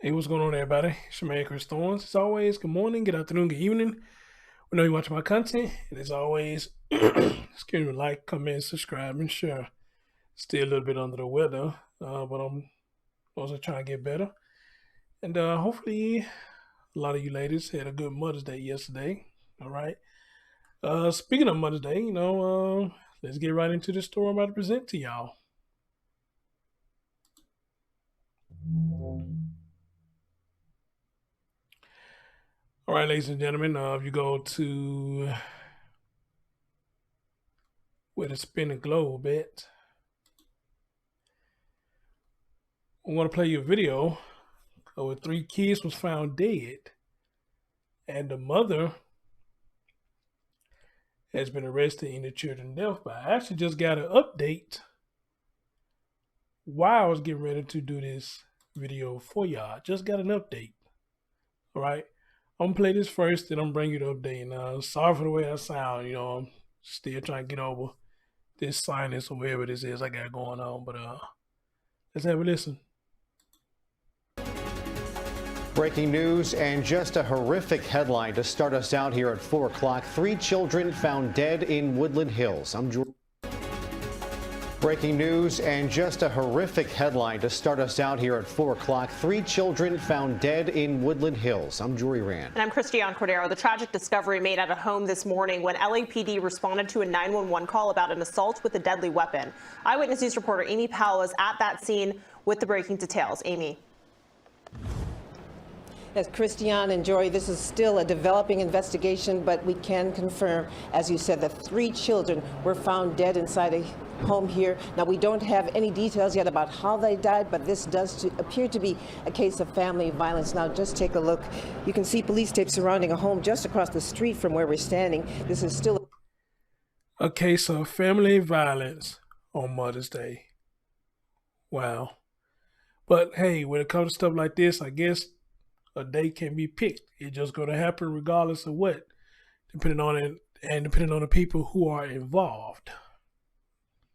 Hey, what's going on, everybody? It's your man, Chris Thorns. As always, good morning, good afternoon, good evening. We know you're watching my content. And as always, excuse me, like, comment, subscribe, and share. Still a little bit under the weather, but I'm also trying to get better. And hopefully, a lot of you ladies had a good Mother's Day yesterday. All right. Speaking of Mother's Day, let's get right into the story I'm about to present to y'all. All right, ladies and gentlemen, if you go to where to spin the globe at, I'm going to play you a video where 3 kids was found dead, and the mother has been arrested in the children's death. But I actually just got an update while I was getting ready to do this video for y'all. Just got an update. All right. I'm gonna play this first, then I'm bring you the update. Now, sorry for the way I sound. I'm still trying to get over this sinus or whatever this is I got going on. But let's have a listen. Breaking news and just a horrific headline to start us out here at 4 o'clock. 3 children found dead in Woodland Hills. Breaking news and just a horrific headline to start us out here at 4 o'clock. 3 children found dead in Woodland Hills. I'm Jory Rand. And I'm Christiane Cordero. The tragic discovery made at a home this morning when LAPD responded to a 911 call about an assault with a deadly weapon. Eyewitness News reporter Amy Powell was at that scene with the breaking details. Amy. As Christiane and Jory, this is still a developing investigation, but we can confirm, as you said, that 3 children were found dead inside a home here. Now, we don't have any details yet about how they died, but this does appear to be a case of family violence. Now, just take a look. You can see police tape surrounding a home just across the street from where we're standing. This is still a case of family violence on Mother's Day. Wow. But hey, when it comes to stuff like this, I guess a day can be picked. It's just going to happen regardless of what, depending on it and depending on the people who are involved.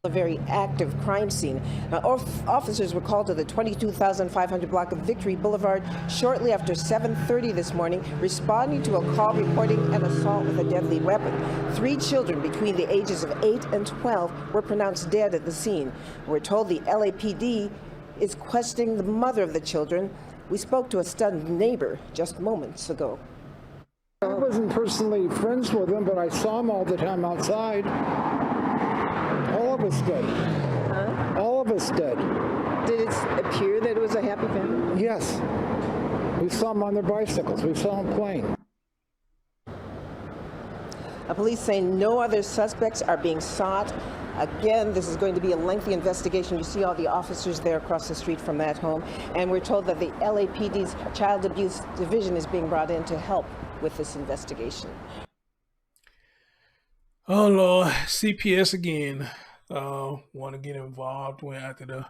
a very active crime scene. Now, officers were called to the 22,500 block of Victory Boulevard shortly after 7:30 this morning, responding to a call reporting an assault with a deadly weapon. 3 children between the ages of 8 and 12 were pronounced dead at the scene. We're told the LAPD is questioning the mother of the children. We spoke to a stunned neighbor just moments ago. I wasn't personally friends with him, but I saw him all the time outside. All of us did. Huh? All of us did. Did it appear that it was a happy family? Yes. We saw them on their bicycles. We saw them playing. Police say no other suspects are being sought. Again, this is going to be a lengthy investigation. You see all the officers there across the street from that home. And we're told that the LAPD's Child Abuse Division is being brought in to help with this investigation. Oh, Lord. CPS again want to get involved when after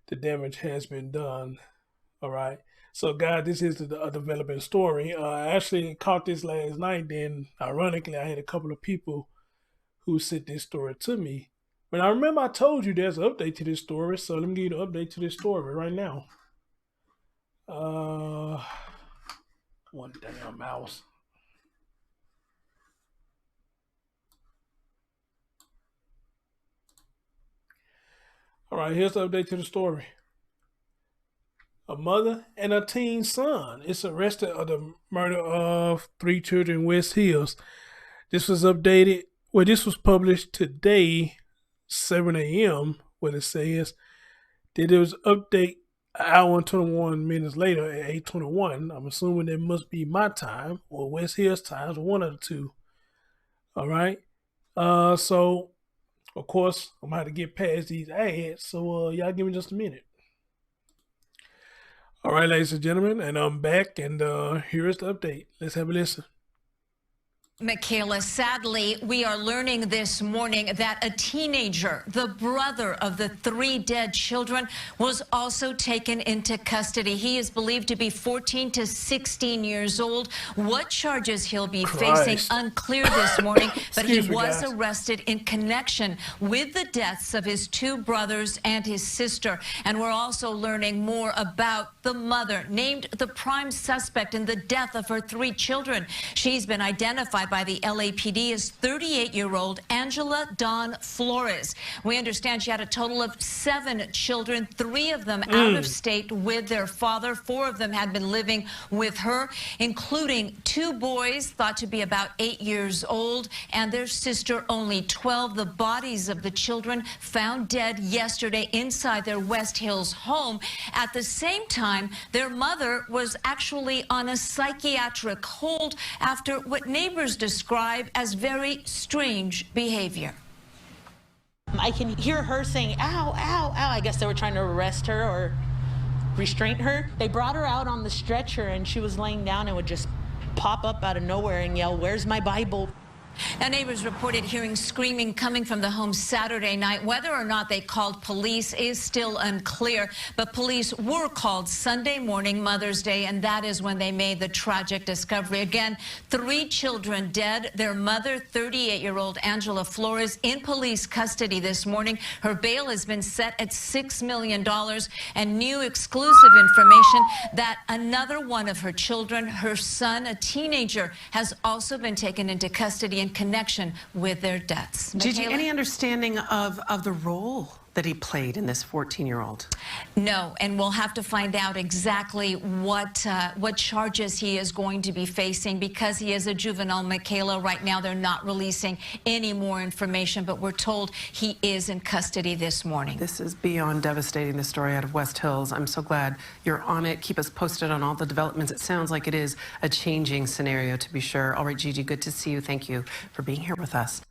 the damage has been done. All right. So, guys, this is a developing story. I actually caught this last night. Then, ironically, I had a couple of people who sent this story to me. But I remember I told you there's an update to this story. So, let me give you the update to this story right now. One damn mouse. All right, here's the update to the story. A mother and a teen son is arrested of the murder of 3 children in West Hills. This was updated. Well, this was published today, 7 a.m., what it says. Then there was an update an hour and 21 minutes later at 8:21. I'm assuming that must be my time or West Hills times, one of the two. All right. So, of course, I'm going to have to get past these ads. So, y'all give me just a minute. All right, ladies and gentlemen, and I'm back, and here is the update. Let's have a listen. Michaela, sadly, we are learning this morning that a teenager, the brother of the 3 dead children, was also taken into custody. He is believed to be 14 to 16 years old. What charges he'll be facing, unclear this morning, but he was arrested in connection with the deaths of his 2 brothers and his sister. And we're also learning more about the mother, named the prime suspect in the death of her 3 children. She's been identified by the LAPD as 38-year-old Angela Dawn Flores. We understand she had a total of 7 children, 3 of them out of state with their father. 4 of them had been living with her, including 2 boys thought to be about 8 years old and their sister only 12. The bodies of the children found dead yesterday inside their West Hills home. At the same time, their mother was actually on a psychiatric hold after what neighbors describe as very strange behavior. I can hear her saying, ow, ow, ow. I guess they were trying to arrest her or restrain her. They brought her out on the stretcher and she was laying down and would just pop up out of nowhere and yell, "Where's my Bible?" Now, neighbors reported hearing screaming coming from the home Saturday night. Whether or not they called police is still unclear, but police were called Sunday morning, Mother's Day, and that is when they made the tragic discovery. Again, 3 children dead. Their mother, 38-year-old Angela Flores, in police custody this morning. Her bail has been set at $6 million, and new exclusive information that another one of her children, her son, a teenager, has also been taken into custody in connection with their deaths. Gigi, any understanding of the role that he played in this 14-year-old? No, and we'll have to find out exactly what charges he is going to be facing because he is a juvenile, Michaela. Right now, they're not releasing any more information, but we're told he is in custody this morning. This is beyond devastating, the story out of West Hills. I'm so glad you're on it. Keep us posted on all the developments. It sounds like it is a changing scenario, to be sure. All right, Gigi, good to see you. Thank you for being here with us.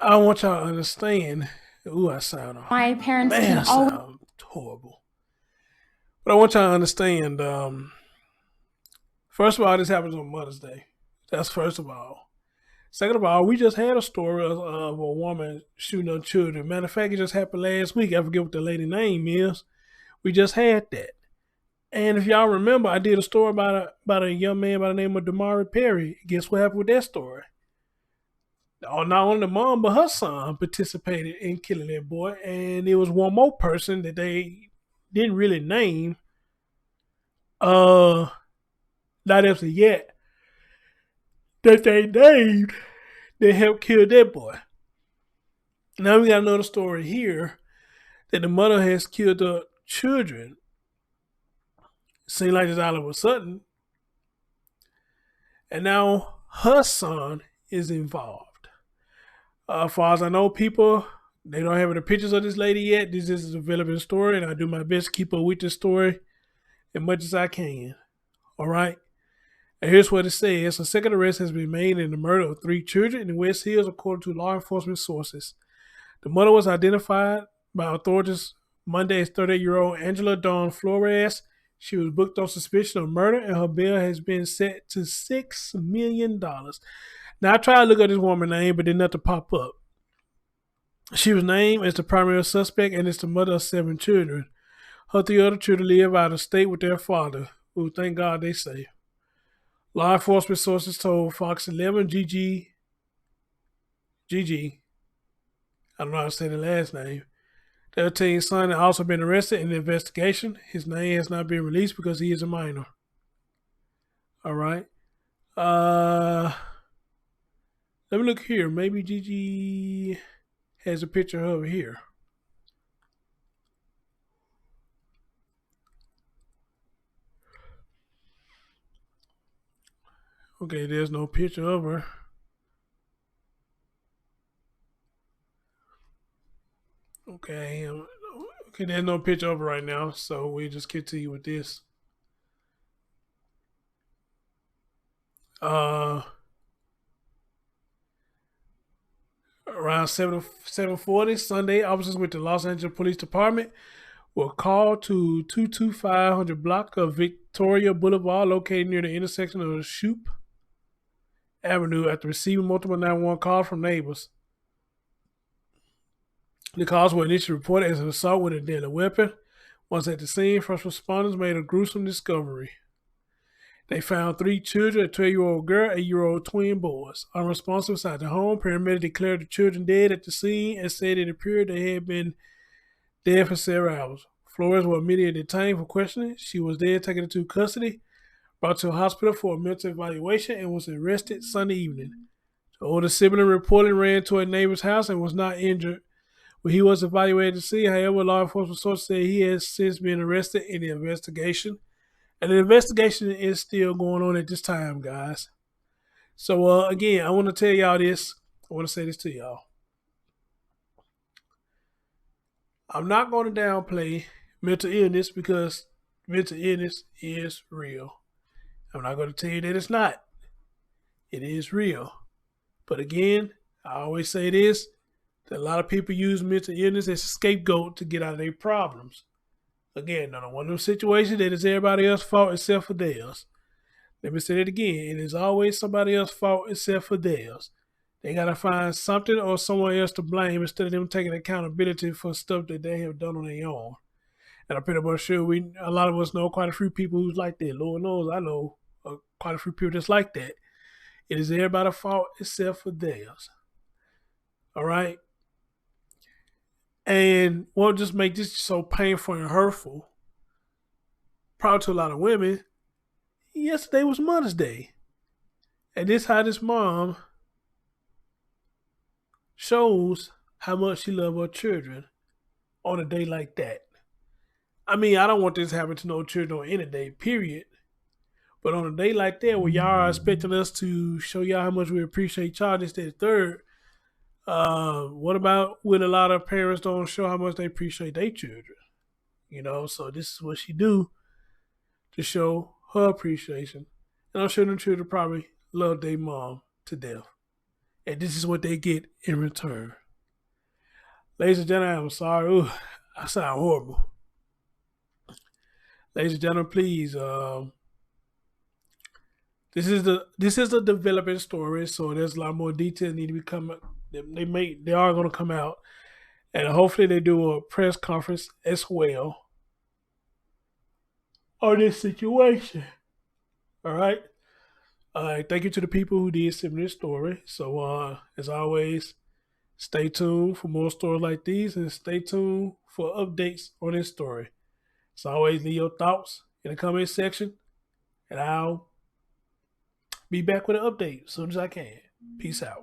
I want y'all to understand. Ooh, I sound horrible. My parents Man, I sound horrible. But I want y'all to understand, first of all, this happens on Mother's Day. That's first of all. Second of all, we just had a story of a woman shooting her children. Matter of fact, it just happened last week. I forget what the lady's name is. We just had that. And if y'all remember, I did a story about a young man by the name of Damari Perry. Guess what happened with that story? Not only the mom, but her son participated in killing that boy. And there was one more person that they didn't really name. Not as of yet. That they named that helped kill that boy. Now we got another story here that the mother has killed the children. Seems like it's all of a sudden. And now her son is involved. As far as I know, people, they don't have any pictures of this lady yet. This is a relevant story, and I do my best to keep up with this story as much as I can. All right? And here's what it says. A second arrest has been made in the murder of 3 children in the West Hills, according to law enforcement sources. The mother was identified by authorities Monday as 38-year-old Angela Dawn Flores. She was booked on suspicion of murder, and her bail has been set to $6 million. Now, I tried to look at this woman's name, but did nothing pop up. She was named as the primary suspect and is the mother of 7 children. Her 3 other children live out of state with their father, who, thank God, they safe. Law enforcement sources told Fox 11 Gigi, I don't know how to say the last name, their teen son had also been arrested in the investigation. His name has not been released because he is a minor. All right. Let me look here. Maybe Gigi has a picture over here. Okay, there's no picture of her. Okay, there's no picture of her right now, so we just continue with this. Around 7:40 Sunday, officers with the Los Angeles Police Department were called to 22500 block of Victoria Boulevard, located near the intersection of Shoup Avenue, after receiving multiple 911 calls from neighbors. The calls were initially reported as an assault with a deadly weapon. Once at the scene, first responders made a gruesome discovery. They found 3 children, a 12-year-old girl, and 8-year-old twin boys. Unresponsive inside the home, paramedics declared the children dead at the scene and said it appeared they had been dead for several hours. Flores was immediately detained for questioning. She was then taken into custody, brought to a hospital for a mental evaluation, and was arrested Sunday evening. The older sibling reportedly ran to a neighbor's house and was not injured when he was evaluated to see. However, law enforcement sources said he has since been arrested in the investigation. And the investigation is still going on at this time, guys. So, again, I want to tell y'all this. I want to say this to y'all. I'm not going to downplay mental illness because mental illness is real. I'm not going to tell you that it's not. It is real. But again, I always say this, that a lot of people use mental illness as a scapegoat to get out of their problems. Again, not one of those situations that is everybody else's fault except for theirs. Let me say it again. It is always somebody else's fault except for theirs. They got to find something or someone else to blame instead of them taking accountability for stuff that they have done on their own. And I'm pretty much sure a lot of us know quite a few people who's like that. Lord knows I know quite a few people that's like that. It is everybody's fault except for theirs. All right? And what just make this so painful and hurtful, probably to a lot of women, yesterday was Mother's Day. And this how this mom shows how much she loves her children on a day like that. I mean, I don't want this to happen to no children on any day, period. But on a day like that, where y'all are expecting us to show y'all how much we appreciate y'all, this, that, third, what about when a lot of parents don't show how much they appreciate their children? You know, so this is what she do to show her appreciation. And I'm sure them children probably love their mom to death. And this is what they get in return. Ladies and gentlemen, I'm sorry. Ooh, I sound horrible. Ladies and gentlemen, please, this is a developing story, so there's a lot more details need to be coming. They are going to come out, and hopefully they do a press conference as well on this situation. All right. Thank you to the people who did send me this story. So as always, stay tuned for more stories like these, and stay tuned for updates on this story. As always, leave your thoughts in the comment section, and I'll be back with an update as soon as I can. Peace out.